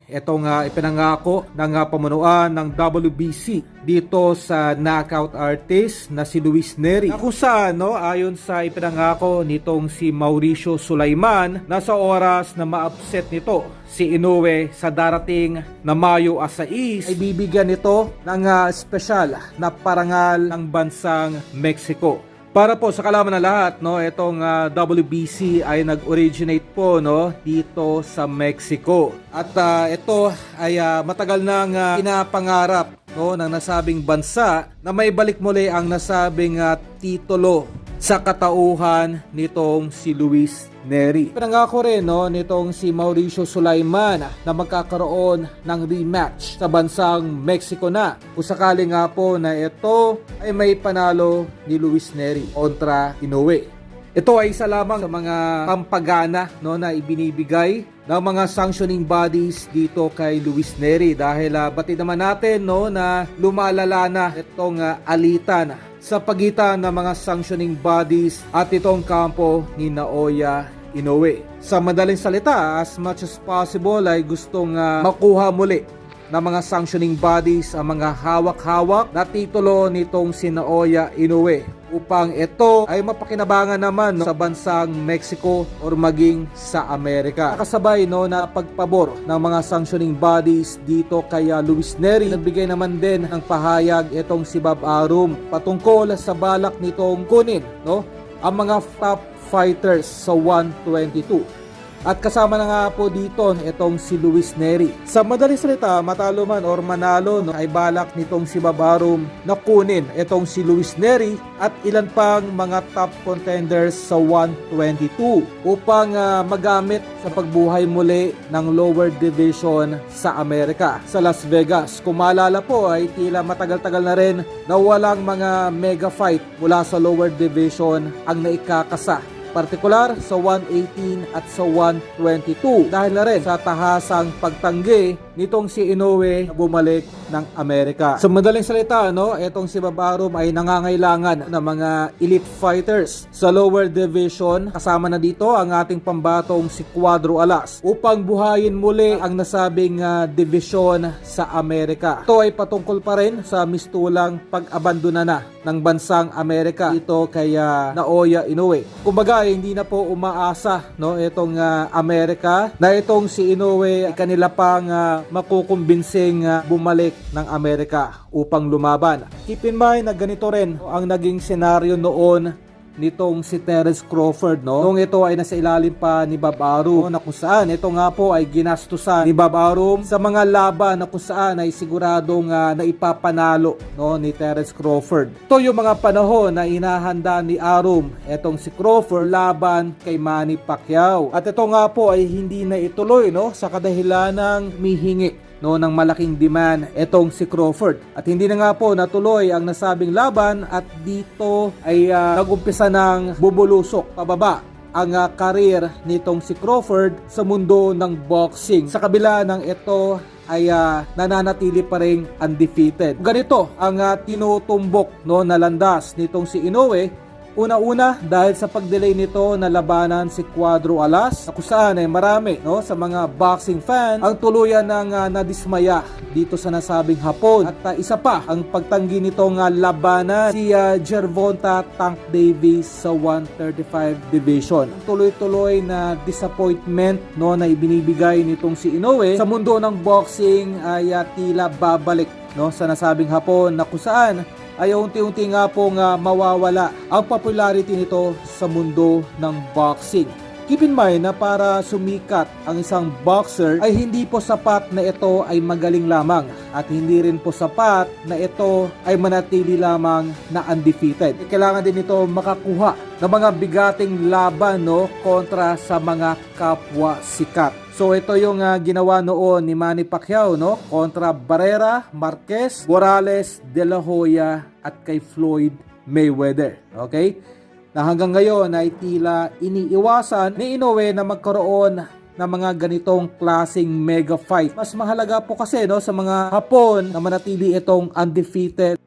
Itong ipinangako ng pamunuan ng WBC dito sa knockout artist na si Luis Nery. Na kung saan, ayon sa ipinangako nitong si Mauricio Sulaiman, nasa oras na ma-upset nito si Inoue sa darating na Mayo 6 ay bibigyan nito ng espesyal na parangal ng bansang Mexico. Para po sa kalaman ng lahat, itong WBC ay nag-originate po dito sa Mexico. At ito ay matagal nang pinapangarap ng nasabing bansa na may balik muli ang nasabing titulo sa katauhan nitong si Luis Nery. Pinangako rin nitong si Mauricio Sulaiman na magkakaroon ng rematch sa bansang Mexico na kung sakali nga po na ito ay may panalo ni Luis Nery kontra Inoue. Ito ay isa lamang sa mga pampagana na ibinibigay ng mga sanctioning bodies dito kay Luis Nery dahil batid naman natin na lumalala na itong alitan sa pagitan ng mga sanctioning bodies at itong kampo ni Naoya Inoue. Sa madaling salita, as much as possible ay gustong makuha muli ng mga sanctioning bodies ang mga hawak-hawak na titulo nitong si Naoya Inoue upang ito ay mapakinabangan naman sa bansang Mexico or maging sa Amerika. Nakasabay na pagpabor ng mga sanctioning bodies dito kay Luis Nery. Nagbigay naman din ng pahayag itong si Bob Arum patungkol sa balak nitong kunin ang mga top fighters sa 122. At kasama na nga po dito itong si Luis Nery. Sa madaling salita, matalo man or manalo ay balak nitong si Bob Arum na kunin itong si Luis Nery at ilan pang mga top contenders sa 122 upang magamit sa pagbuhay muli ng lower division sa Amerika, sa Las Vegas. Kung maalala po ay tila matagal-tagal na rin na walang mga mega fight mula sa lower division ang naikakasa, partikular sa 118 at sa 122 dahil na rin sa tahasang pagtanggi nitong si Inoue na bumalik ng Amerika. Sa madaling salita, itong si Bob Arum ay nangangailangan ng mga elite fighters sa lower division. Kasama na dito ang ating pambatong si Cuadro Alas upang buhayin muli ang nasabing division sa Amerika. Ito ay patungkol pa rin sa mistulang pag-abandona na ng bansang Amerika ito kay Naoya Inoue. Kumbaga hindi na po umaasa itong Amerika na itong si Inoue ay kanila pang makukumbinsing bumalik ng Amerika upang lumaban. Keep in mind na ganito rin ang naging senaryo noon nitong si Terence Crawford nung ito ay nasa ilalim pa ni Bob Arum na kung saan ito nga po ay ginastusan ni Bob Arum sa mga laban na kung saan ay siguradong naipapanalo ni Terence Crawford. Ito yung mga panahon na inahanda ni Arum itong si Crawford laban kay Manny Pacquiao. At ito nga po ay hindi na ituloy sa kadahilan ng mihingi ng malaking demand etong si Crawford. At hindi na nga po natuloy ang nasabing laban at dito ay nagumpisa ng bumulusok pababa ang career nitong si Crawford sa mundo ng boxing. Sa kabila ng ito ay nananatili pa rin undefeated. Ganito ang tinutumbok na landas nitong si Inoue. Una-una dahil sa pag-delay nito na labanan si Cuadro Alas, kung saan ay marami sa mga boxing fan ang tuluyan ng nadismaya dito sa nasabing hapon. At isa pa ang pagtanggi nitong labanan si Gervonta Tank Davis sa 135 division. Tuloy-tuloy na disappointment na ibinibigay nitong si Inoue sa mundo ng boxing ay tila babalik sa nasabing hapon na kung saan ay unti-unti nga pong mawawala ang popularity nito sa mundo ng boxing. Keep in mind na para sumikat ang isang boxer ay hindi po sapat na ito ay magaling lamang at hindi rin po sapat na ito ay manatili lamang na undefeated. Kailangan din ito makakuha ng mga bigating laban kontra sa mga kapwa sikat. So ito yung ginawa noon ni Manny Pacquiao kontra Barrera, Marquez, Morales, De La Hoya at kay Floyd Mayweather. Okay? Na hanggang ngayon ay tila iniiwasan ni Inoue na magkaroon ng mga ganitong klaseng mega fight. Mas mahalaga po kasi sa mga Hapon na manatili itong undefeated